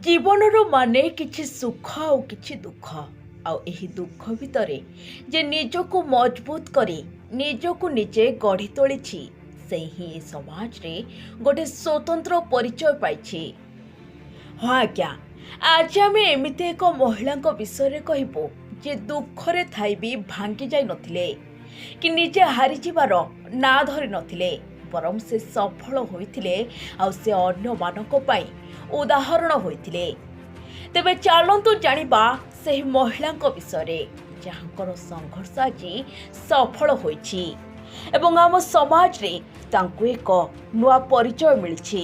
ଜୀବନର ମାନେ କିଛି ସୁଖ ଆଉ କିଛି ଦୁଃଖ। ଆଉ ଏହି ଦୁଃଖ ଭିତରେ ଯେ ନିଜକୁ ମଜବୁତ କରି ନିଜକୁ ନିଜେ ଗଢ଼ି ତୋଳିଛି, ସେ ହିଁ ଏ ସମାଜରେ ଗୋଟେ ସ୍ୱତନ୍ତ୍ର ପରିଚୟ ପାଇଛି। ହଁ ଆଜ୍ଞା, ଆଜି ଆମେ ଏମିତି ଏକ ମହିଳାଙ୍କ ବିଷୟରେ କହିବୁ ଯେ ଦୁଃଖରେ ଥାଇ ବି ଭାଙ୍ଗି ଯାଇ ନଥିଲେ କି ନିଜେ ହାରିଯିବାର ନା ଧରି ନଥିଲେ, ବରଂ ସେ ସଫଳ ହୋଇଥିଲେ ଆଉ ସେ ଅନ୍ୟମାନଙ୍କ ପାଇଁ ଉଦାହରଣ ହୋଇଥିଲେ। ତେବେ ଚାଲନ୍ତୁ ଜାଣିବା ସେହି ମହିଳାଙ୍କ ବିଷୟରେ ଯାହାଙ୍କର ସଂଘର୍ଷ ଆଜି ସଫଳ ହୋଇଛି ଏବଂ ଆମ ସମାଜରେ ତାଙ୍କୁ ଏକ ନୂଆ ପରିଚୟ ମିଳିଛି।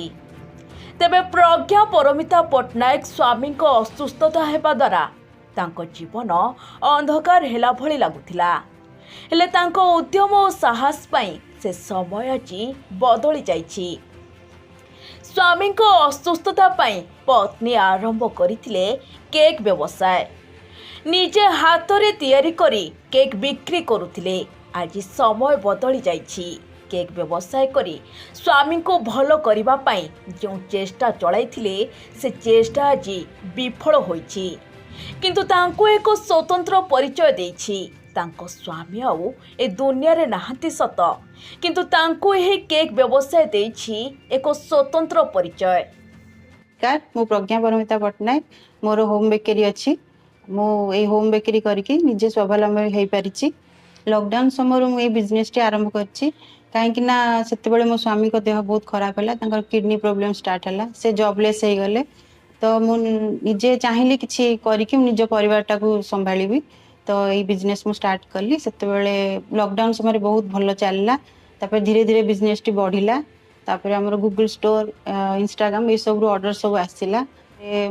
ତେବେ ପ୍ରଜ୍ଞା ପରମିତା ପଟ୍ଟନାୟକ ସ୍ୱାମୀଙ୍କ ଅସୁସ୍ଥତା ହେବା ଦ୍ୱାରା ତାଙ୍କ ଜୀବନ ଅନ୍ଧକାର ହେଲା ଭଳି ଲାଗୁଥିଲା। ହେଲେ ତାଙ୍କ ଉଦ୍ୟମ ଓ ସାହସ ପାଇଁ ସେ ସମୟ ଆଜି ବଦଳି ଯାଇଛି। ସ୍ୱାମୀଙ୍କ ଅସୁସ୍ଥତା ପାଇଁ ପତ୍ନୀ ଆରମ୍ଭ କରିଥିଲେ କେକ୍ ବ୍ୟବସାୟ। ନିଜେ ହାତରେ ତିଆରି କରି କେକ୍ ବିକ୍ରି କରୁଥିଲେ। ଆଜି ସମୟ ବଦଳି ଯାଇଛି। କେକ୍ ବ୍ୟବସାୟ କରି ସ୍ୱାମୀଙ୍କୁ ଭଲ କରିବା ପାଇଁ ଯେଉଁ ଚେଷ୍ଟା ଚଳାଇଥିଲେ, ସେ ଚେଷ୍ଟା ଆଜି ବିଫଳ ହୋଇଛି। କିନ୍ତୁ ତାଙ୍କୁ ଏକ ସ୍ୱତନ୍ତ୍ର ପରିଚୟ ଦେଇଛି। ତାଙ୍କ ସ୍ୱାମୀ ଆଉ ଏ ଦୁନିଆରେ ନାହାନ୍ତି ସତ, କିନ୍ତୁ ତାଙ୍କୁ ଏହି କେକ୍ ବ୍ୟବସାୟ ଦେଇଛି ଏକ ସ୍ୱତନ୍ତ୍ର ପରିଚୟ। ମୁଁ प्रज्ञा परमिता पट्टनायक, मोर होम बेकरी अच्छी। मुझे होम बेकरी करके निजे स्वावलम्बी हो पारी। लॉकडाउन समय मुझे बिजनेस टी आरंभ करी कहीं से मो स्वामी को देह बहुत खराब है, किडनी प्रॉब्लम स्टार्ट है, से जॉबलेस हो गले। तो मुझे चाहिए किसी करके निज परिवार टाक संभाली। तो ये बिजनेस मु स्टार्ट कली। से लॉकडाउन समय बहुत भल चलला। धीरे धीरे बिजनेस टी बढ़िला। तापर हमर गूगल स्टोर, इंस्टाग्राम ये सब ऑर्डर सब आसीला।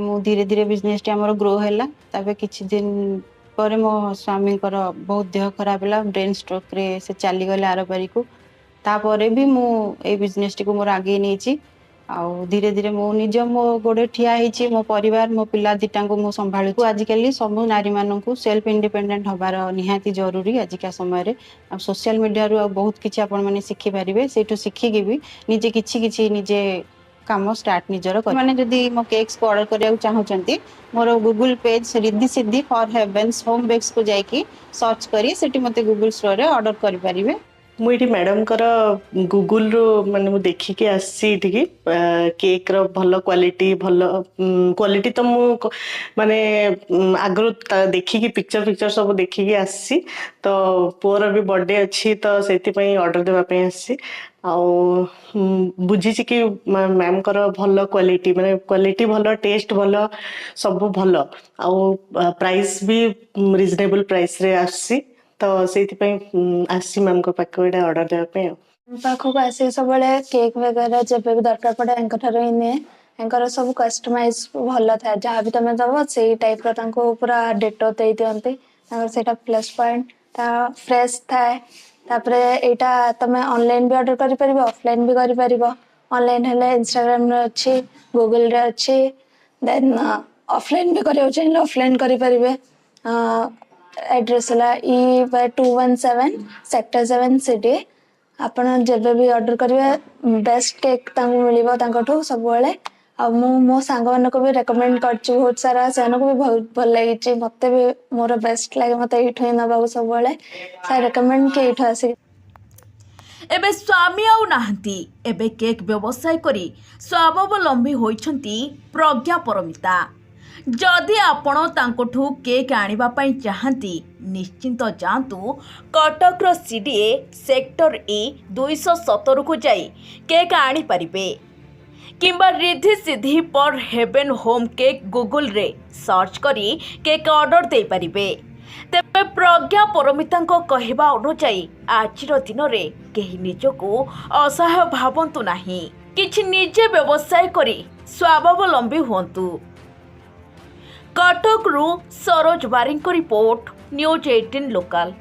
मु धीरे धीरे बिजनेस टी हमर ग्रो हैला। तापर किछि दिन पर मो स्वामी कर बहुत देह खराब हैला, ब्रेन स्ट्रोक रे से चली गले आर पारी को। तापर भी मु ए बिजनेस टी को मोर आगे नेछि। आउ धीरे धीरे मो निज मो गोडे ठिया हेछि। मो परिवार मो पिला दिटा को मो संभाळु। आजिकली सब नारी मानन को सेल्फ इंडिपेंडेंट हबार निहाती जरूरी आजिका समय रे। आ सोशल मीडिया रो बहुत किछि आपण माने सिखि परिबे। सेठु सिखि के भी निजे किछि निजे काम स्टार्ट निजर कर। माने जदी मो केक्स को ऑर्डर करिया चाहउचंती, मोर Google page Riddhi Siddhi for heavens home bakes को जाइकी सर्च करी सेठी मते गूगल स्टोर रे ऑर्डर करि परिबे। मुझे मैडम कर गूगल रो माने मु देखी के आसी ठीक केक रो भलो क्वालिटी तो मु माने आगरो देखी की पिक्चर सब देखी के आसी। तो पुअर भी बर्थडे अच्छी, तो सेति पई ऑर्डर देबा पई आसी। आउ बुझी कि मैम कर भलो क्वालिटी माने क्वालिटी भलो, टेस्ट भलो, सब भलो। आउ प्राइस भी रिजनेबल प्राइस रे आसी। तो से आसी मैम को पाक ऑर्डर देवाई पाखक आसे सब केक वगैरह जब भी दरकार पड़े एंकर सब कस्टमाइज भल था। जहाँ भी तुम दब से टाइप पूरा डेटो दे दिखती। सेटा प्लस पॉइंट फ्रेश थाए। तापरे एटा तुम ऑनलाइन भी ऑर्डर करि परिबो, ऑफलाइन भी करि परिबो। ऑनलाइन हेले इंस्टाग्राम रे अच्छी, गूगल रे अच्छी। देन ऑफलाइन भी करियो चाहिए ऑफलाइन करि परिबे। एड्रेस है E217 सेक्टर 7 सिटी। आपण जब भी ऑर्डर करेंगे बेस्ट केक मिल सब। आ मो सांग मान को भी रेकमेंड कर बहुत सारा, से भी बहुत भल लगी। मत भी मोर बेस्ट लगे, मत ये नवा सब रेकमेंड कि ये आसिक। एबे स्वामी आउ नाहंती। एबे केक व्यवसाय करी स्वावलंबी होइछंती प्रज्ञा परमिता। जदि आपण तांकोठू केक आनिबा पई चाहंती, निश्चिंत जांतु कटक सीडीए सेक्टर E217 को जाई केक आनी परिबे। किंबा रिद्धि सिद्धि पर हेवेन होम केक गूगल रे सर्च करी केक ऑर्डर दे परिबे। तेबे प्रज्ञा परमितांको कहिबा अनुसायी आजिर दिन रे केही निजको असहाय भावंतु नाही, किछि निजे व्यवसाय करी स्वावलंबी हुंतु। कटक रु सरोज बारिंग रिपोर्ट, न्यूज 18 लोकल।